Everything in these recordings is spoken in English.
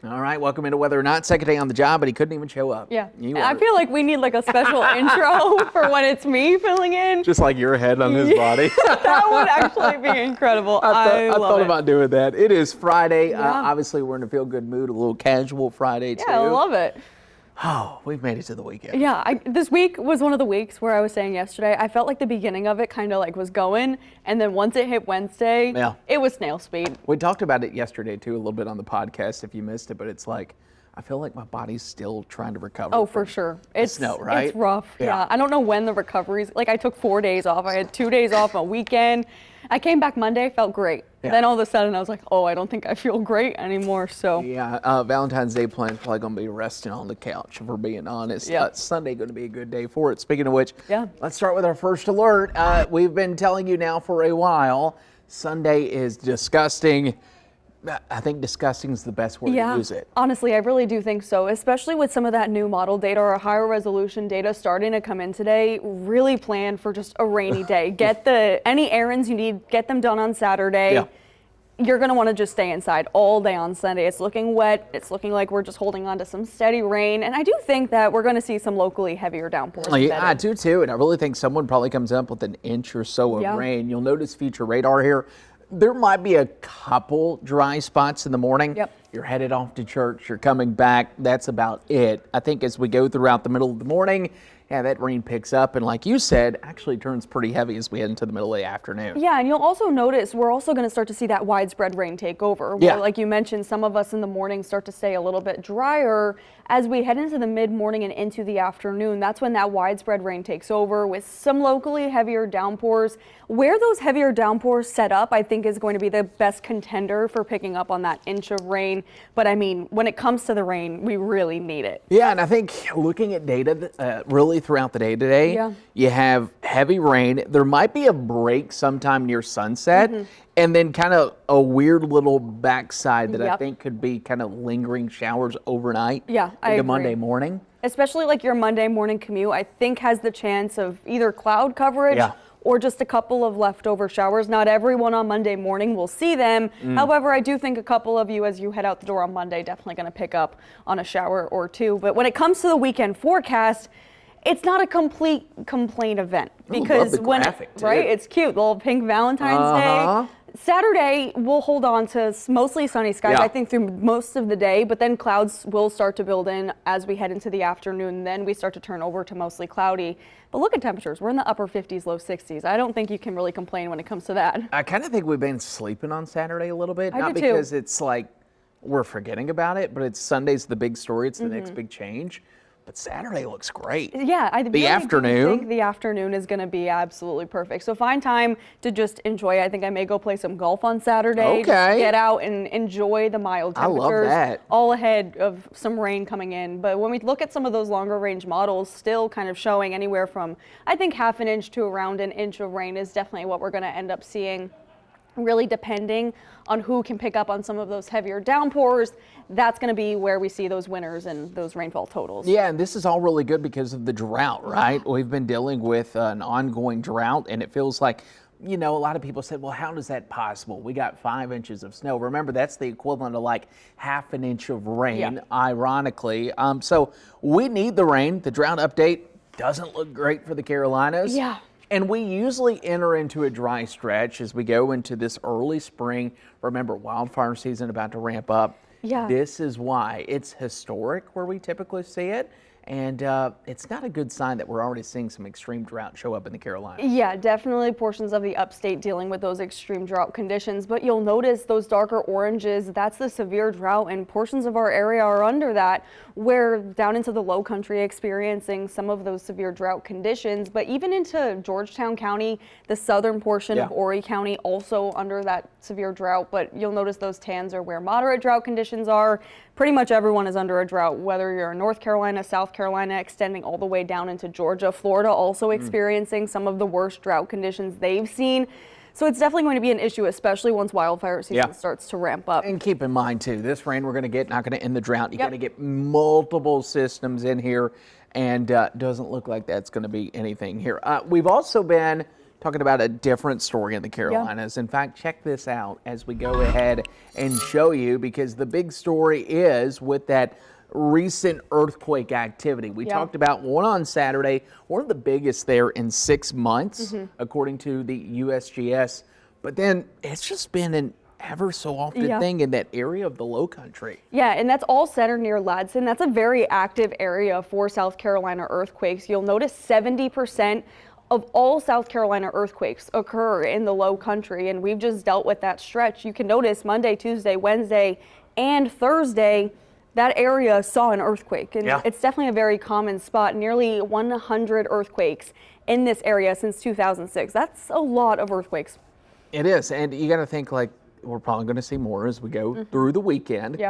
All right, welcome into Whether or Not. Second day on the job, but he couldn't even show up. Yeah, I feel like we need like a special intro for when it's me filling in. Just like your head on his body. That would actually be incredible. I thought about doing that. It is Friday. Yeah. Obviously, we're in a feel-good mood, a little casual Friday, too. Yeah, I love it. Oh, we've made it to the weekend. Yeah, this week was one of the weeks where I was saying yesterday, I felt like the beginning of it kind of like was going, and then once it hit Wednesday, it was snail speed. We talked about it yesterday, too, a little bit on the podcast if you missed it, but it's like, I feel like my body's still trying to recover. Oh, for sure. It's snow, right? It's rough. Yeah. I don't know when the recovery's, like I took 4 days off. I had 2 days off a weekend. I came back Monday, felt great. Yeah. Then all of a sudden I was like, oh, I don't think I feel great anymore. So yeah, Valentine's Day plan's probably going to be resting on the couch, if we're being honest. Yeah. Sunday going to be a good day for it. Speaking of which, let's start with our first alert. We've been telling you now for a while, Sunday is disgusting. I think disgusting is the best word to use it. Honestly, I really do think so, especially with some of that new model data or higher resolution data starting to come in today. Really plan for just a rainy day. Get any errands you need, get them done on Saturday. Yeah. You're going to want to just stay inside all day on Sunday. It's looking wet. It's looking like we're just holding on to some steady rain. And I do think that we're going to see some locally heavier downpours. Yeah, I do too. And I really think someone probably comes up with an inch or so of rain. You'll notice future radar here. There might be a couple dry spots in the morning. Yep. You're headed off to church, you're coming back. That's about it. I think as we go throughout the middle of the morning, that rain picks up and like you said, actually turns pretty heavy as we head into the middle of the afternoon. Yeah, and you'll also notice we're also going to start to see that widespread rain take over. Yeah. Like you mentioned, some of us in the morning start to stay a little bit drier. As we head into the mid-morning and into the afternoon, that's when that widespread rain takes over with some locally heavier downpours. Where those heavier downpours set up, I think is going to be the best contender for picking up on that inch of rain. But I mean, when it comes to the rain, we really need it. Yeah, and I think looking at data really throughout the day today, you have heavy rain. There might be a break sometime near sunset. And then kind of a weird little backside that I think could be kind of lingering showers overnight. Yeah, I agree. Monday morning. Especially like your Monday morning commute, I think has the chance of either cloud coverage or just a couple of leftover showers. Not everyone on Monday morning will see them. However, I do think a couple of you as you head out the door on Monday definitely going to pick up on a shower or two. But when it comes to the weekend forecast, it's not a complete complaint event because it's cute, the little pink Valentine's Day. Saturday, we'll hold on to mostly sunny skies, I think, through most of the day, but then clouds will start to build in as we head into the afternoon. Then we start to turn over to mostly cloudy. But look at temperatures. We're in the upper 50s, low 60s. I don't think you can really complain when it comes to that. I kind of think we've been sleeping on Saturday a little bit. I Not do because too. it's like we're forgetting about it, but it's Sunday's the big story. It's the next big change. But Saturday looks great. Yeah, I really afternoon. do think the afternoon is going to be absolutely perfect. So find time to just enjoy. I think I may go play some golf on Saturday. Okay. Just get out and enjoy the mild temperatures. I love that. All ahead of some rain coming in. But when we look at some of those longer range models, still kind of showing anywhere from, I think, half an inch to around an inch of rain is definitely what we're going to end up seeing. Really depending on who can pick up on some of those heavier downpours, that's going to be where we see those winners and those rainfall totals. Yeah, and this is all really good because of the drought, right? We've been dealing with an ongoing drought, and it feels like, you know, a lot of people said, well, how is that possible? We got 5 inches of snow. Remember, that's the equivalent of like half an inch of rain, ironically. So we need the rain. The drought update doesn't look great for the Carolinas. Yeah. And we usually enter into a dry stretch as we go into this early spring. Remember, wildfire season about to ramp up. Yeah. This is why it's historic where we typically see it. And it's not a good sign that we're already seeing some extreme drought show up in the Carolinas. Yeah, definitely portions of the upstate dealing with those extreme drought conditions. But you'll notice those darker oranges, that's the severe drought, and portions of our area are under that. We're down into the low country experiencing some of those severe drought conditions. But even into Georgetown County, the southern portion of Horry County also under that severe drought. But you'll notice those tans are where moderate drought conditions are. Pretty much everyone is under a drought, whether you're in North Carolina, South Carolina, extending all the way down into Georgia, Florida, also experiencing some of the worst drought conditions they've seen. So it's definitely going to be an issue, especially once wildfire season starts to ramp up. And keep in mind, too, this rain we're going to get, not going to end the drought. You're going to get multiple systems in here, and doesn't look like that's going to be anything here. We've also been talking about a different story in the Carolinas. In fact, check this out as we go ahead and show you, because the big story is with that recent earthquake activity. We talked about one on Saturday, one of the biggest there in 6 months, according to the USGS. But then it's just been an ever so often thing in that area of the low country. Yeah, and that's all centered near Ladson. That's a very active area for South Carolina earthquakes. You'll notice 70% of all South Carolina earthquakes occur in the low country, and we've just dealt with that stretch. You can notice Monday, Tuesday, Wednesday, and Thursday, that area saw an earthquake, and it's definitely a very common spot. Nearly 100 earthquakes in this area since 2006. That's a lot of earthquakes. It is, and you got to think, like, we're probably going to see more as we go through the weekend.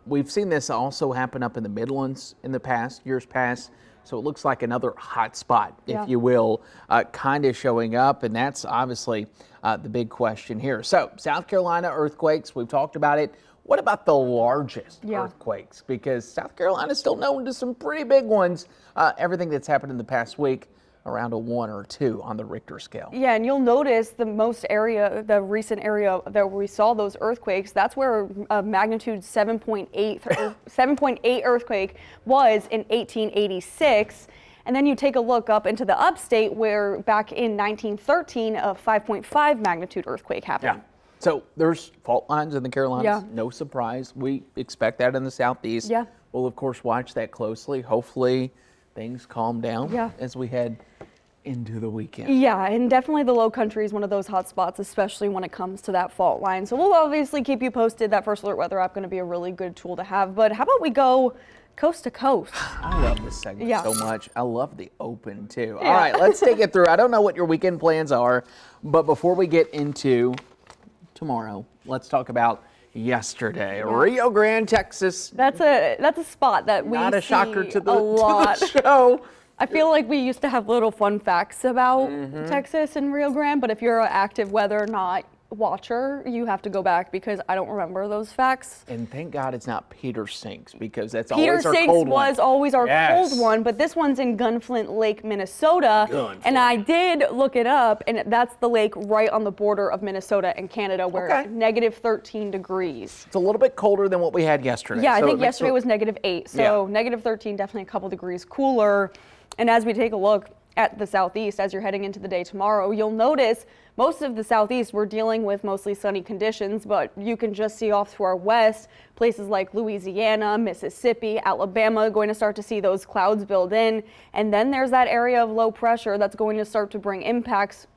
We've seen this also happen up in the Midlands in the years past. So it looks like another hot spot, if you will, kind of showing up. And that's obviously the big question here. So South Carolina earthquakes, we've talked about it. What about the largest earthquakes? Because South Carolina is still known to some pretty big ones. Everything that's happened in the past week, around a 1 or 2 on the Richter scale. Yeah, and you'll notice the recent area that we saw those earthquakes, that's where a magnitude 7.8 earthquake was in 1886. And then you take a look up into the upstate where back in 1913 a 5.5 magnitude earthquake happened. So there's fault lines in the Carolinas, no surprise. We expect that in the Southeast. We'll of course watch that closely. Hopefully things calm down as we head into the weekend. Yeah, and definitely the low country is one of those hot spots, especially when it comes to that fault line. So we'll obviously keep you posted. That First Alert Weather app going to be a really good tool to have. But how about we go coast to coast? I love this segment so much. I love the open too. All right, let's take it through. I don't know what your weekend plans are, but before we get into tomorrow, let's talk about yesterday, Rio Grande, Texas. That's a spot that we not a shocker to the show. I feel like we used to have little fun facts about Texas and Rio Grande, but if you're an active weather not watcher, you have to go back because I don't remember those facts. And thank God it's not Peter Sinks, because that's always our cold one. Peter Sinks was always our cold one, but this one's in Gunflint Lake, Minnesota. And I did look it up, and that's the lake right on the border of Minnesota and Canada where it's negative 13 degrees. It's a little bit colder than what we had yesterday. Yeah, I think yesterday was negative 8, so negative 13, definitely a couple degrees cooler. And as we take a look at the Southeast, as you're heading into the day tomorrow, you'll notice most of the Southeast, we're dealing with mostly sunny conditions, but you can just see off to our west, places like Louisiana, Mississippi, Alabama, going to start to see those clouds build in. And then there's that area of low pressure that's going to start to bring impacts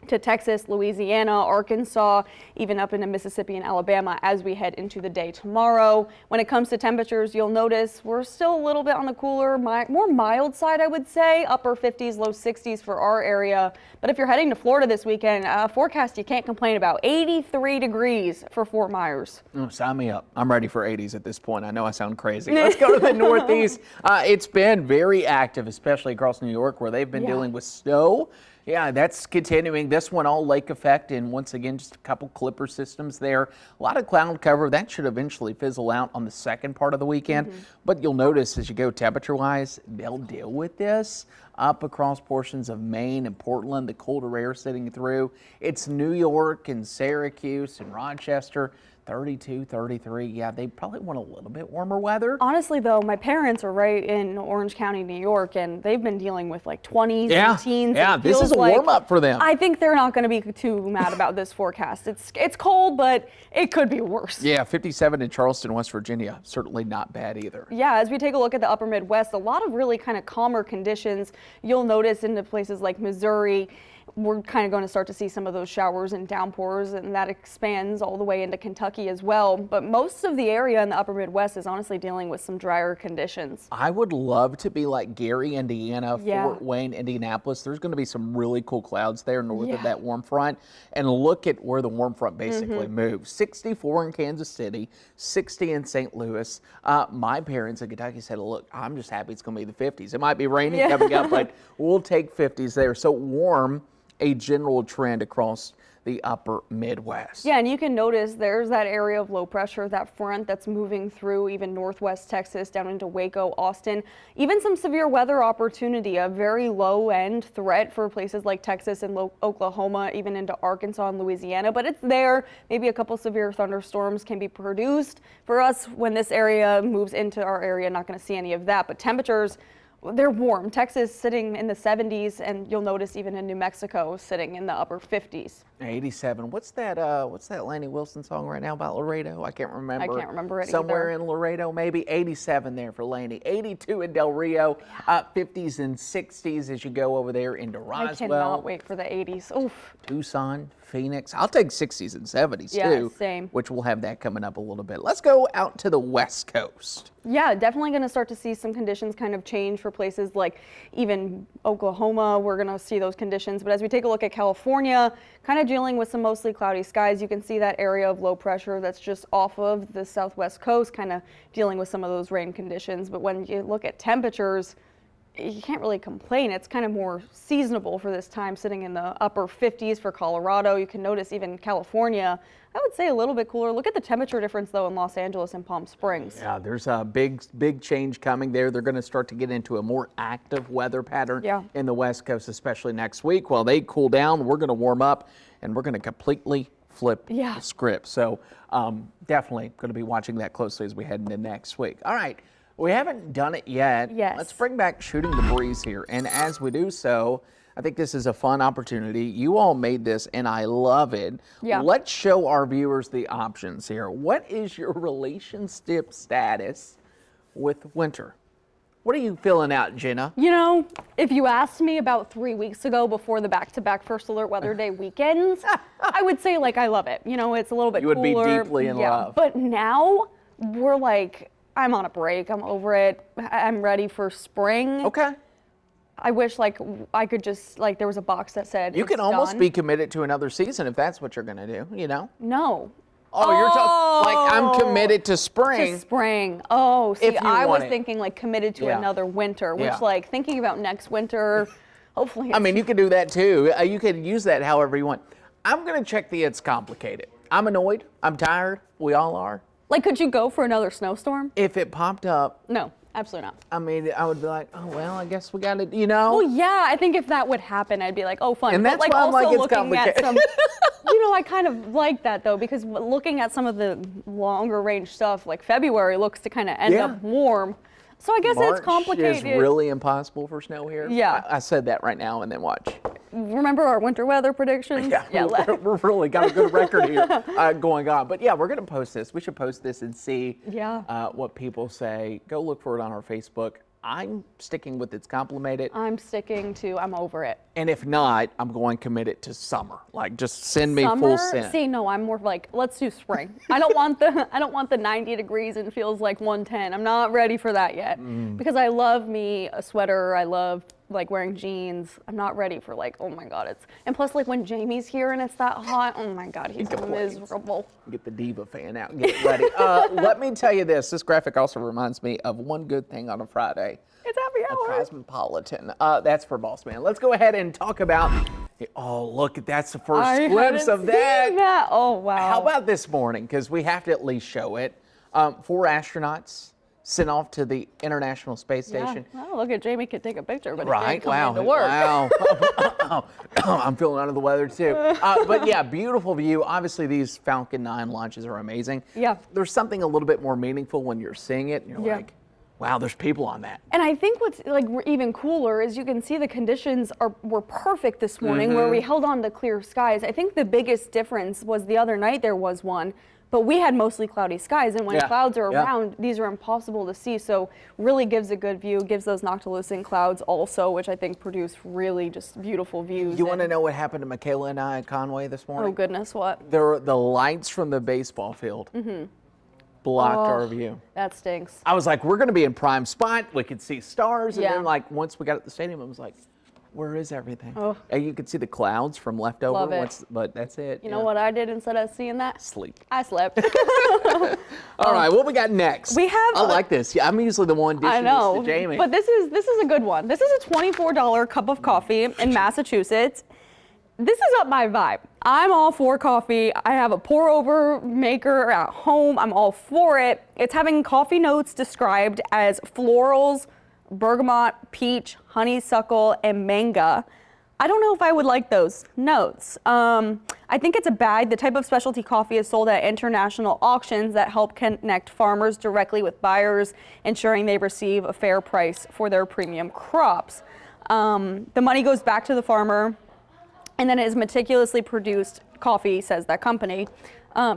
to Texas, Louisiana, Arkansas, even up into Mississippi and Alabama as we head into the day tomorrow. When it comes to temperatures, you'll notice we're still a little bit on the cooler, more mild side, I would say, upper 50s, low 60s for our area. But if you're heading to Florida this weekend, forecast you can't complain about 83 degrees for Fort Myers. Sign me up. I'm ready for 80s at this point. I know I sound crazy. Let's go to the Northeast. It's been very active, especially across New York, where they've been dealing with snow. Yeah, that's continuing. This one all lake effect, and once again, just a couple clipper systems there. A lot of cloud cover. That should eventually fizzle out on the second part of the weekend. But you'll notice as you go temperature-wise, they'll deal with this up across portions of Maine and Portland, the colder air sitting through. It's New York and Syracuse and Rochester. 32, 33. Yeah, they probably want a little bit warmer weather. Honestly, though, my parents are right in Orange County, New York, and they've been dealing with like 20s and teens. Yeah, this is a warm up for them. I think they're not going to be too mad about this forecast. It's cold, but it could be worse. Yeah, 57 in Charleston, West Virginia. Certainly not bad either. Yeah, as we take a look at the upper Midwest, a lot of really kind of calmer conditions. You'll notice into places like Missouri, we're kind of going to start to see some of those showers and downpours, and that expands all the way into Kentucky as well. But most of the area in the upper Midwest is honestly dealing with some drier conditions. I would love to be like Gary, Indiana, Fort Wayne, Indianapolis. There's going to be some really cool clouds there north of that warm front. And look at where the warm front basically moves. 64 in Kansas City, 60 in St. Louis. My parents in Kentucky said, look, I'm just happy it's going to be the 50s. It might be rainy coming up, but we'll take 50s there. So warm, a general trend across the upper Midwest. Yeah, and you can notice there's that area of low pressure, that front that's moving through even northwest Texas down into Waco, Austin. Even some severe weather opportunity, a very low end threat for places like Texas and Oklahoma, even into Arkansas and Louisiana, but it's there. Maybe a couple severe thunderstorms can be produced. For us, when this area moves into our area, not going to see any of that, but temperatures, they're warm. Texas sitting in the 70s, and you'll notice even in New Mexico sitting in the upper 50s. 87. What's that Lanny Wilson song right now about Laredo? I can't remember. I can't remember it Somewhere either. in Laredo, maybe. 87 there for Laney. 82 in Del Rio. 50s and 60s as you go over there into Roswell. I cannot wait for the 80s. Oof. Tucson, Phoenix. I'll take 60s and 70s Yeah, too. same. Which we'll have that coming up a little bit. Let's go out to the West Coast. Yeah, definitely going to start to see some conditions kind of change for places like even Oklahoma. We're going to see those conditions. But as we take a look at California, kind of dealing with some mostly cloudy skies, you can see that area of low pressure that's just off of the southwest coast, kind of dealing with some of those rain conditions. But when you look at temperatures, you can't really complain. It's kind of more seasonable for this time, sitting in the upper 50s for Colorado. You can notice even California, I would say a little bit cooler. Look at the temperature difference, though, in Los Angeles and Palm Springs. Yeah, there's a big change coming there. They're going to start to get into a more active weather pattern in the West Coast, especially next week. While they cool down, we're going to warm up, and we're going to completely flip the script. So definitely going to be watching that closely as we head into next week. All right. We haven't done it yet. Yes. Let's bring back Shooting the Breeze here. And as we do so, I think this is a fun opportunity. You all made this, and I love it. Yeah. Let's show our viewers the options here. What is your relationship status with winter? What are you filling out, Jenna? You know, if you asked me about 3 weeks ago before the back-to-back First Alert Weather Day weekends, I would say, like, I love it. You know, it's a little bit cooler. You would be deeply in love. But now we're like, I'm on a break. I'm over it. I'm ready for spring. Okay. I wish like I could just like there was a box that said you can it's almost done. be committed to another season if that's what you're going to do, you know? No. Oh, you're talking like I'm committed to spring. To spring. Oh, see, If you I was want it. thinking like committed to Yeah. another winter, which Yeah. like thinking about next winter, hopefully. I mean, you could do that too. You could use that however you want. I'm going to check the it's complicated. I'm annoyed. I'm tired. We all are. like, could you go for another snowstorm? If it popped up, No, absolutely not. I mean, I would be like, oh, well, I guess we got to, you know. Well, yeah, I think if that would happen, I'd be like, oh, fun. And But, that's like, why I'm also like, it's looking at complicated. some, you know, I kind of like that though, because looking at some of the longer range stuff, like February looks to kind of end up warm. So I guess March it's complicated. is really impossible for snow here. Yeah. I said that right now and then watch. Remember our winter weather predictions? We're really got a good record here going on. But yeah, we're going to post this. We should post this and see what people say. Go look for it on our Facebook. I'm sticking with it's complicated. I'm sticking to I'm over it. And if not, I'm going committed to summer. Like just send me Summer? full send. See, no, I'm more like let's do spring. I don't want the 90 degrees and feels like 110. I'm not ready for that yet because I love me a sweater. I love like wearing jeans. I'm not ready for like, oh my God, and plus like when Jamie's here and it's that hot, oh my God, he's miserable. Get the diva fan out and get it ready. Let me tell you this. This graphic also reminds me of one good thing on a Friday. It's happy hour. Cosmopolitan. That's for Boss Man. Let's go ahead and talk about. Oh, look, that's the first I glimpse hadn't of that. seen that. Oh, wow. How about this morning? Because we have to at least show it. 4 astronauts sent off to the International Space Station. Well, look at Jamie could take a picture, but it Right? didn't come Wow. into work. Wow. I'm feeling under the weather too. But yeah, beautiful view. Obviously, these Falcon 9 launches are amazing. Yeah. There's something a little bit more meaningful when you're seeing it. And you're like, wow, there's people on that. And I think what's like even cooler is you can see the conditions were perfect this morning where we held on to clear skies. I think the biggest difference was the other night there was one, but we had mostly cloudy skies, and when clouds are around, these are impossible to see. So really gives a good view, gives those noctilucent clouds also, which I think produce really just beautiful views. You want to know what happened to Michaela and I at Conway this morning? Oh goodness, what? The lights from the baseball field blocked our view. That stinks. I was like, we're going to be in prime spot. We could see stars. And Yeah. then like once we got at the stadium, I was like, where is everything? Oh. And you could see the clouds from leftover. Love it. But that's it. You know what I did instead of seeing that? Sleep. I slept. All right, what we got next? We have I like this. Yeah, I'm usually the one dishing I know, this to Jamie. but this is a good one. This is a $24 cup of coffee in Massachusetts. This is up my vibe. I'm all for coffee. I have a pour over maker at home. I'm all for it. It's having coffee notes described as florals, bergamot, peach, honeysuckle, and manga. I don't know if I would like those notes. I think it's a bag. The type of specialty coffee is sold at international auctions that help connect farmers directly with buyers, ensuring they receive a fair price for their premium crops. The money goes back to the farmer, and then it is meticulously produced coffee, says that company.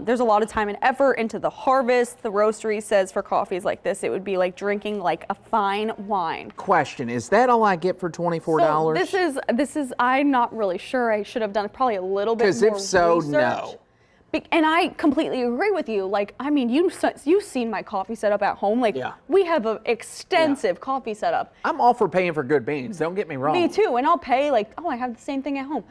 There's a lot of time and effort into the harvest. The roastery says for coffees like this, it would be like drinking like a fine wine. Question, is that all I get for $24? So this is, I'm not really sure. I should have done probably a little bit more research. Because if so, no. And I completely agree with you. Like, I mean, you've seen my coffee setup at home. Like, we have an extensive coffee setup. I'm all for paying for good beans. Don't get me wrong. Me too. And I'll pay like, oh, I have the same thing at home.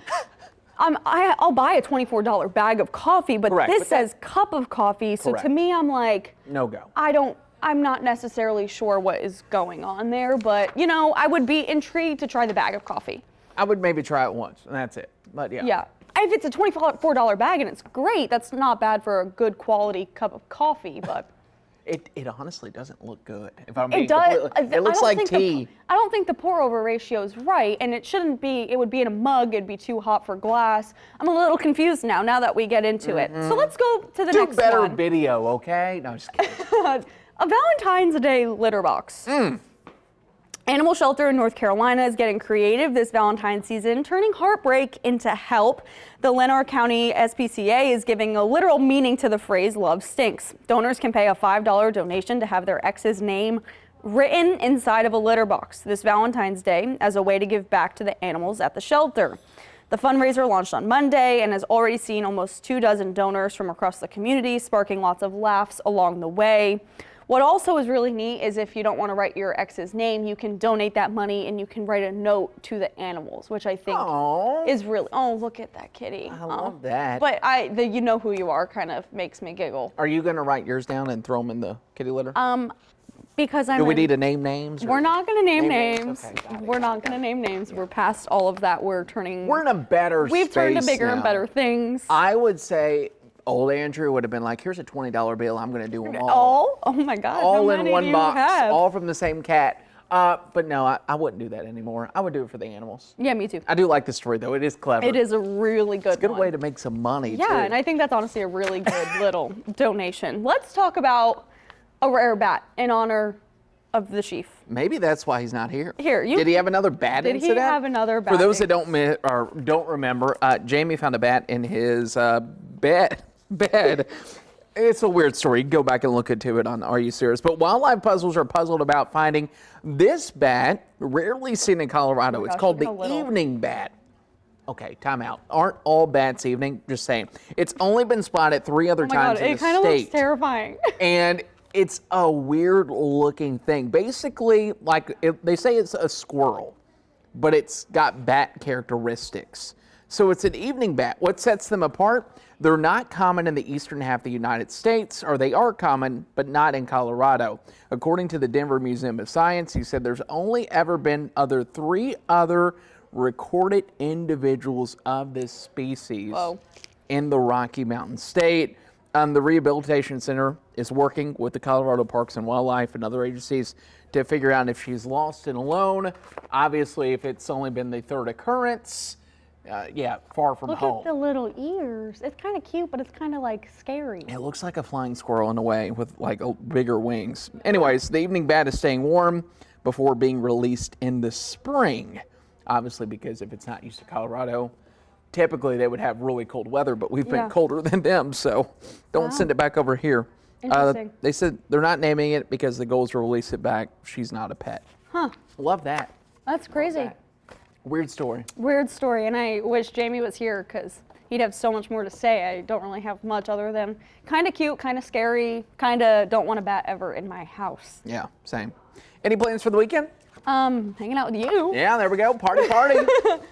I'll buy a $24 bag of coffee, but this says cup of coffee. So to me, I'm like, no go. I'm not necessarily sure what is going on there, but you know, I would be intrigued to try the bag of coffee. I would maybe try it once, and that's it. But yeah. Yeah. If it's a $24 bag and it's great, that's not bad for a good quality cup of coffee, but. It honestly doesn't look good. If I'm being it looks like tea. I don't think the pour over ratio is right, and it shouldn't be. It would be in a mug. It'd be too hot for glass. I'm a little confused now that we get into it. So let's go to the next one. Do better video, okay? No, just kidding. A Valentine's Day litter box. Animal shelter in North Carolina is getting creative this Valentine's season, turning heartbreak into help. The Lenore County SPCA is giving a literal meaning to the phrase "love stinks." Donors can pay a $5 donation to have their ex's name written inside of a litter box this Valentine's Day as a way to give back to the animals at the shelter. The fundraiser launched on Monday and has already seen almost 24 donors from across the community, sparking lots of laughs along the way. What also is really neat is if you don't want to write your ex's name, you can donate that money and you can write a note to the animals, which I think is really, look at that kitty. I love that. But the you know who you are kind of makes me giggle. Are you going to write yours down and throw them in the kitty litter? Because Do we need to name names? We're not going to name names. Okay, we're not going to name names. We're past all of that. We're in a better space We've turned to bigger now. and better things. I would say old Andrew would have been like, here's a $20 bill. I'm going to do them all. Oh my God. All in one box, all from the same cat. But no, I wouldn't do that anymore. I would do it for the animals. Yeah, me too. I do like the story, though. It is clever. It is a really good It's a good way to make some money, too. Yeah, and I think that's honestly a really good little donation. Let's talk about a rare bat in honor of the chief. Maybe that's why he's not here. Did he have another bat incident? Did he have another bat? For those that don't remember, Jamie found a bat in his bed. It's a weird story. You can go back and look into it on Are You Serious? But wildlife puzzles are puzzled about finding this bat, rarely seen in Colorado. It's called the evening bat. Okay, time out. Aren't all bats evening? Just saying. It's only been spotted 3 other times in the state. It kind of looks terrifying. And it's a weird looking thing. Basically, they say it's a squirrel, but it's got bat characteristics. So it's an evening bat. What sets them apart? They're not common in the eastern half of the United States, or they are common, but not in Colorado. According to the Denver Museum of Science, he said there's only ever been 3 other recorded individuals of this species in the Rocky Mountain State. The Rehabilitation Center is working with the Colorado Parks and Wildlife and other agencies to figure out if she's lost and alone. Obviously, if it's only been the 3rd occurrence, far from home. Look at the little ears. It's kind of cute, but it's kind of like scary. It looks like a flying squirrel in a way with bigger wings. Anyways, the evening bat is staying warm before being released in the spring. Obviously, because if it's not used to Colorado, typically they would have really cold weather, but we've been colder than them, so don't send it back over here. Interesting. They said they're not naming it because the goal is to release it back. She's not a pet. Huh. Love that. That's crazy. Weird story. Weird story, and I wish Jamie was here because he'd have so much more to say. I don't really have much other than kind of cute, kind of scary, kind of don't want a bat ever in my house. Yeah, same. Any plans for the weekend? Hanging out with you. Yeah, there we go. Party.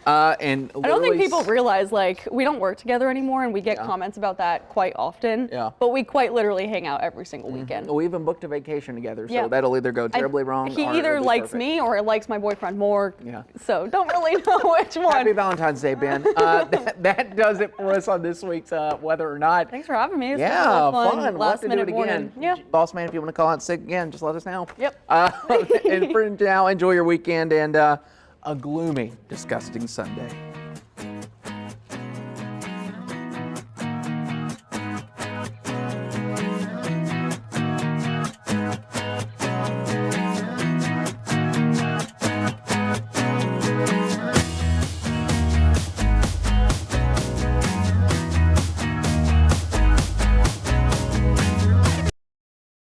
And I don't think people realize, like, we don't work together anymore, and we get comments about that quite often. Yeah. But we quite literally hang out every single weekend. We even booked a vacation together, so that'll either go terribly wrong. He or either likes perfect. me or likes my boyfriend more. Yeah. So don't really know which one. Happy Valentine's Day, Ben. That does it for us on this week's Whether or Not. Thanks for having me. It's Yeah, fun. We'll have Last to do minute it morning. again. Yeah. Boss man, if you want to call out sick again, just let us know. Yep. And for now, enjoy your weekend and a gloomy, disgusting Sunday.